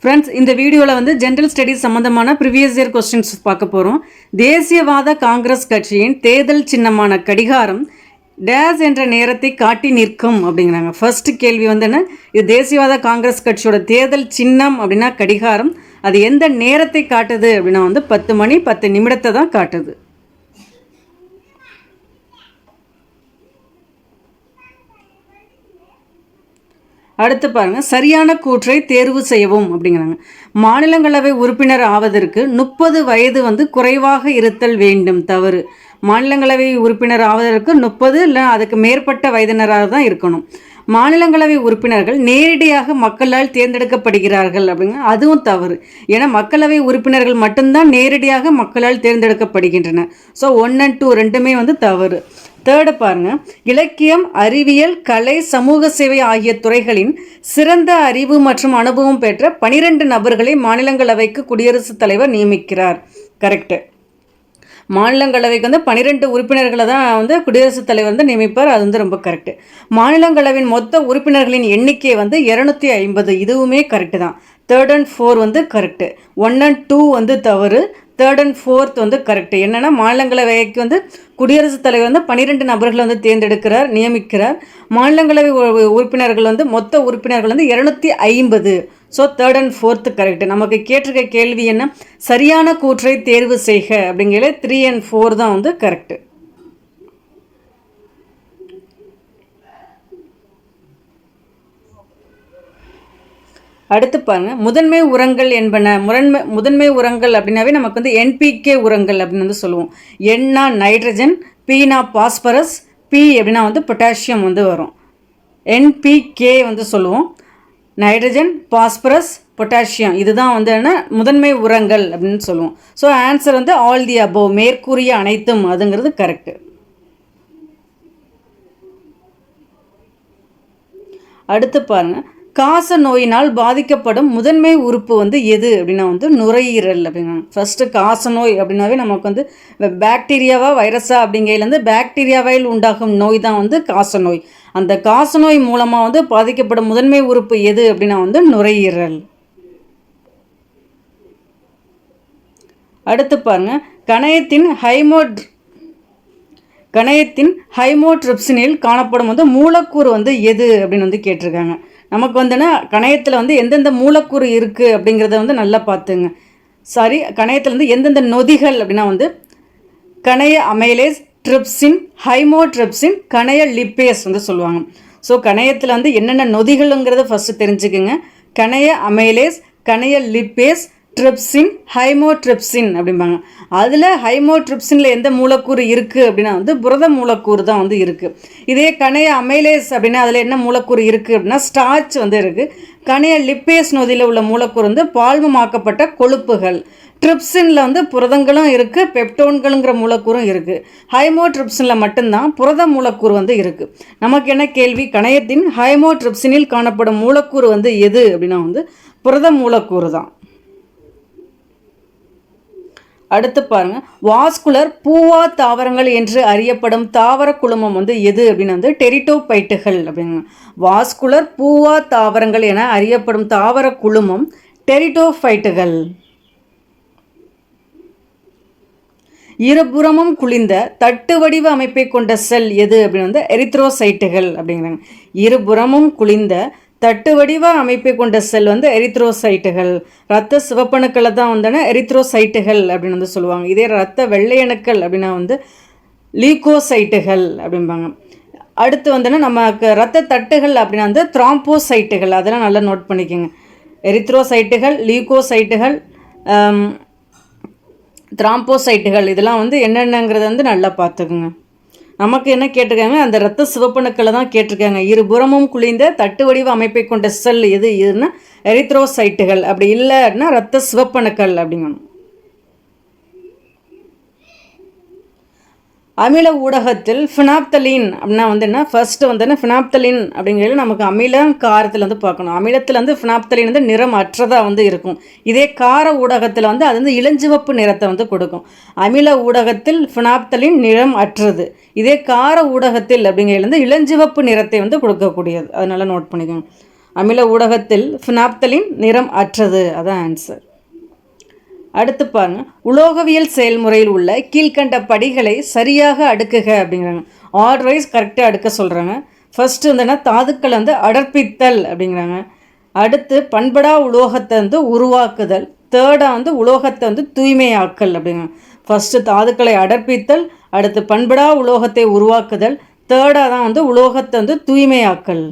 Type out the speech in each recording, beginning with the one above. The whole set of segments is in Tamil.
ஃப்ரெண்ட்ஸ், இந்த வீடியோவில் வந்து ஜென்ரல் ஸ்டடீஸ் சம்மந்தமான ப்ரீவியஸ் இயர் கொஸ்டின்ஸ் பார்க்க போகிறோம். தேசியவாத காங்கிரஸ் கட்சியின் தேர்தல் சின்னமான கடிகாரம் டேஸ் என்ற நேரத்தை காட்டி நிற்கும் அப்படிங்கிறாங்க. ஃபர்ஸ்ட் கேள்வி வந்து என்ன, இது தேசியவாத காங்கிரஸ் கட்சியோட தேர்தல் சின்னம் அப்படின்னா கடிகாரம். அது எந்த நேரத்தை காட்டுது அப்படின்னா வந்து 10 மணி 10 நிமிடத்தை தான் காட்டுது. அடுத்து பாருங்கள், சரியான கூற்றை தேர்வு செய்யவும் அப்படிங்கிறாங்க. மாநிலங்களவை உறுப்பினர் ஆவதற்கு 30 வயது வந்து குறைவாக இருத்தல் வேண்டும். தவறு. மாநிலங்களவை உறுப்பினர் ஆவதற்கு 30 இல்லை அதுக்கு மேற்பட்ட வயதினராக தான் இருக்கணும். மாநிலங்களவை உறுப்பினர்கள் நேரடியாக மக்களால் தேர்ந்தெடுக்கப்படுகிறார்கள் அப்படிங்க, அதுவும் தவறு. ஏன்னா மக்களவை உறுப்பினர்கள் மட்டும்தான் நேரடியாக மக்களால் தேர்ந்தெடுக்கப்படுகின்றன. ஸோ 1 and 2 ரெண்டுமே வந்து தவறு. தேர்டு பாருங்க, இலக்கியம், அறிவியல், கலை, சமூக சேவை ஆகிய துறைகளின் சிறந்த அறிவு மற்றும் அனுபவம் பெற்ற 12 நபர்களை மாநிலங்களவைக்கு குடியரசுத் தலைவர் நியமிக்கிறார். கரெக்டு. மாநிலங்களவைக்கு வந்து 12 உறுப்பினர்களை தான் வந்து குடியரசுத் தலைவர் வந்து நியமிப்பார். அது வந்து ரொம்ப கரெக்டு. மாநிலங்களவையின் மொத்த உறுப்பினர்களின் எண்ணிக்கை வந்து 250. இதுவுமே கரெக்டு தான். 3rd and 4 வந்து கரெக்டு. 1 and 2 வந்து தவறு. 3rd and 4th வந்து கரெக்டு. என்னென்னா மாநிலங்களவைக்கு வந்து குடியரசுத் தலைவர் வந்து 12 நபர்களை வந்து நியமிக்கிறார். மாநிலங்களவை உறுப்பினர்கள் வந்து மொத்த உறுப்பினர்கள் வந்து 250. So 3rd and 4th correct. நமக்கு கேட்டிருக்க கேள்வி என்ன, சரியான கூற்றை தேர்வு செய்க அப்படிங்கிற 3 and 4 தான் வந்து கரெக்டு. அடுத்து பாருங்க, முதன்மை உரங்கள் என்பன. முதன்மை உரங்கள் அப்படின்னாவே நமக்கு வந்து NPK உரங்கள் அப்படின்னு வந்து சொல்லுவோம். Nனா நைட்ரஜன், Pனா பாஸ்பரஸ், P அப்படின்னா வந்து பொட்டாசியம் வந்து வரும். NPK வந்து சொல்லுவோம். நைட்ரஜன், பாஸ்பரஸ், பொட்டாசியம், இதுதான் வந்து என்ன முதன்மை உரங்கள் அப்படின்னு சொல்லுவோம். ஸோ ஆன்சர் வந்து ஆல் தி அபோவ், மேற்கூறிய அனைத்தும், அதுங்கிறது கரெக்டு. அடுத்து பாருங்க, காச நோயினால் பாதிக்கப்படும் முதன்மை உறுப்பு வந்து எது அப்படின்னா வந்து நுரையீரல் அப்படின்னா. ஃபர்ஸ்ட் காச நோய் அப்படின்னாவே நமக்கு வந்து பாக்டீரியாவா வைரஸா அப்படிங்கிறதுலேருந்து பாக்டீரியாவால் உண்டாகும் நோய் தான் வந்து காச நோய். அந்த காச நோய் மூலமாக வந்து பாதிக்கப்படும் முதன்மை உறுப்பு எது அப்படின்னா வந்து நுரையீரல். அடுத்து பாருங்க, கணையத்தின் ஹைமோட்ரிப்சினில் காணப்படும் வந்து மூலக்கூறு வந்து எது அப்படின்னு வந்து கேட்டிருக்காங்க. நமக்கு வந்துன்னா கணையத்தில் வந்து எந்தெந்த மூலக்கூறு இருக்குது அப்படிங்கிறத வந்து நல்லா பார்த்துங்க. கணையத்தில் வந்து எந்தெந்த நொதிகள் அப்படின்னா வந்து கணைய அமைலேஸ், ட்ரிப்சின், ஹைமோட்ரிப்சின், கணைய லிப்பேஸ் வந்து சொல்லுவாங்க. ஸோ கணையத்தில் வந்து என்னென்ன நொதிகள்ங்கிறத ஃபஸ்ட்டு தெரிஞ்சுக்குங்க. கணைய அமைலேஸ், கணைய லிப்பேஸ், ட்ரிப்சின், ஹைமோட்ரிப்சின் அப்படிம்பாங்க. அதில் ஹைமோட்ரிப்சினில் எந்த மூலக்கூறு இருக்குது அப்படின்னா வந்து புரத மூலக்கூறு தான் வந்து இருக்குது. இதே கணைய அமைலேஸ் அப்படின்னா அதில் என்ன மூலக்கூறு இருக்குது அப்படின்னா ஸ்டார்ச் வந்து இருக்குது. கணைய லிப்பேஸ் நொதியில் உள்ள மூலக்கூறு வந்து பால்மமாக்கப்பட்ட கொழுப்புகள். ட்ரிப்சினில் வந்து புரதங்களும் இருக்குது, பெப்டோன்களுங்கிற மூலக்கூறும் இருக்குது. ஹைமோட்ரிப்சினில் மட்டும்தான் புரத மூலக்கூறு வந்து இருக்குது. நமக்கு என்ன கேள்வி, கணையத்தின் ஹைமோட்ரிப்சினில் காணப்படும் மூலக்கூறு வந்து எது அப்படின்னா வந்து புரத மூலக்கூறு தான். அடுத்து பாருங்க, வாஸ்குலர் பூவா தாவரங்கள் என்று அறியப்படும் தாவர குழுமம் வந்து எது அப்படின்னா வந்து டெரிட்டோபைட்டுகள் அப்படிங்க. வாஸ்குலர் பூவா தாவரங்கள் என அறியப்படும் தாவர குழுமம் டெரிட்டோபைட்டுகள். இருபுறமும் குளிர்ந்த தட்டு வடிவ அமைப்பை கொண்ட செல் எது அப்படின்னு வந்து எரித்ரோசைட்டுகள் அப்படிங்கிறாங்க. இருபுறமும் குளிர்ந்த தட்டு வடிவ அமைப்பை கொண்ட செல் வந்து எரித்ரோசைட்டுகள். இரத்த சிவப்பணுக்களை தான் வந்து எரித்ரோசைட்டுகள் அப்படின்னு வந்து சொல்லுவாங்க. இதே இரத்த வெள்ளையணுக்கள் அப்படின்னா வந்து லீகோசைட்டுகள் அப்படிம்பாங்க. அடுத்து வந்துன்னா நமக்கு இரத்த தட்டுகள் அப்படின்னா வந்து த்ராம்போசைட்டுகள். அதெல்லாம் நல்லா நோட் பண்ணிக்கோங்க. எரித்ரோசைட்டுகள், லீகோசைட்டுகள், த்ராம்போசைட்டுகள், இதெல்லாம் வந்து என்னென்னங்கிறத வந்து நல்லா பார்த்துக்குங்க. நமக்கு என்ன கேட்டிருக்காங்க, அந்த இரத்த சிவப்பணுக்களை தான் கேட்டிருக்காங்க. இருபுறமும் குளிர்ந்த தட்டு வடிவ அமைப்பை கொண்ட செல் எதுன்னா எரித்ரோசைட்டுகள். அப்படி இல்லைன்னா இரத்த சிவப்பணுக்கள் அப்படிங்கணும். அமில ஊடகத்தில் ஃபினாப்தலின் அப்படின்னா வந்து என்ன, ஃபர்ஸ்ட்டு வந்து என்ன ஃபினாப்தலின் அப்படிங்கிறது நமக்கு அமிலம் காரத்தில் வந்து பார்க்கணும். அமிலத்தில் வந்து ஃபினாப்தலின் வந்து நிறம் அற்றதாக வந்து இருக்கும். இதே கார ஊடகத்தில் வந்து அது வந்து இளஞ்சிவப்பு நிறத்தை வந்து கொடுக்கும். அமில ஊடகத்தில் ஃபினாப்தலின் நிறம் அற்றது. இதே கார ஊடகத்தில் அப்படிங்கிறது வந்து இளஞ்சிவப்பு நிறத்தை வந்து கொடுக்கக்கூடியது. அதனால நோட் பண்ணிக்கோங்க. அமில ஊடகத்தில் ஃபினாப்தலின் நிறம் அற்றது. அதான் ஆன்சர். அடுத்து பாருங்க, உலோகவியல் செயல்முறையில் உள்ள கீழ்கண்ட படிகளை சரியாக அடுக்குக அப்படிங்கிறாங்க. ஆர்டர் வைஸ் கரெக்டாக அடுக்க சொல்கிறாங்க. ஃபர்ஸ்ட் வந்துன்னா தாதுக்களை வந்து அடர்ப்பித்தல் அப்படிங்கிறாங்க. அடுத்து பண்படா உலோகத்தை வந்து உருவாக்குதல். தேர்டாக வந்து உலோகத்தை வந்து தூய்மையாக்கல் அப்படிங்கிறாங்க. ஃபஸ்ட்டு தாதுக்களை அடர்ப்பித்தல், அடுத்து பண்படா உலோகத்தை உருவாக்குதல், தேர்டாக தான் வந்து உலோகத்தை வந்து தூய்மையாக்கல்.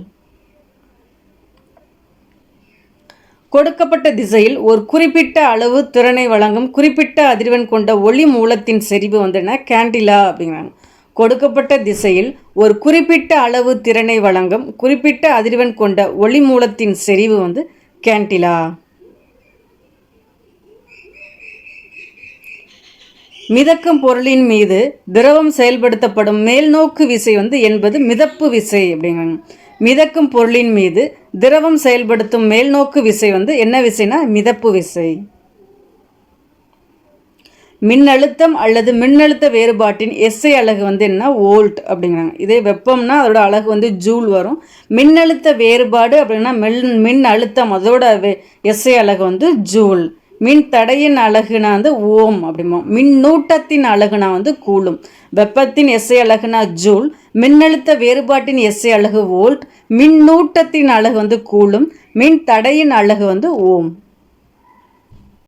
கொடுக்கப்பட்ட திசையில் ஒரு குறிப்பிட்ட அளவு திறனை வழங்கும் குறிப்பிட்ட அதிர்வெண் கொண்ட ஒளி மூலத்தின் செறிவு வந்து என்ன, கேண்டிலா அப்படிங்கிறாங்க. கொடுக்கப்பட்ட திசையில் ஒரு குறிப்பிட்ட அளவு திறனை வழங்கும் குறிப்பிட்ட அதிர்வெண் கொண்ட ஒளி மூலத்தின் செறிவு வந்து கேண்டிலா. மிதக்கும் பொருளின் மீது திரவம் செயல்படுத்தப்படும் மேல்நோக்கு விசை வந்து என்பது மிதப்பு விசை அப்படிங்கிறாங்க. மிதக்கும் பொருளின் மீது திரவம் செயல்படுத்தும் மேல்நோக்கு விசை வந்து என்ன விசைனா மிதப்பு விசை. மின்னழுத்தம் அல்லது மின்னழுத்த வேறுபாட்டின் எஸ்ஐ அலகு வந்து என்ன, வோல்ட் அப்படிங்கிறாங்க. இதே வெப்பம்னா அதோட அலகு வந்து ஜூல் வரும். மின்னழுத்த வேறுபாடு அப்படின்னா மின் அழுத்தம், அதோட எஸ்ஐ அலகு வந்து ஜூல். மின் தடையின் அலகுனா வந்து ஓம் அப்படிமோ. மின்னூட்டத்தின் அலகுனா வந்து கூலும். வெப்பத்தின் எஸ்ஐ அலகுனா ஜூல், மின்னழுத்த வேறுபாட்டின் எஸ்ஐ அலகு வோல்ட், மின்னூட்டத்தின் அலகு வந்து கூலும், மின் தடையின் அலகு வந்து ஓம்.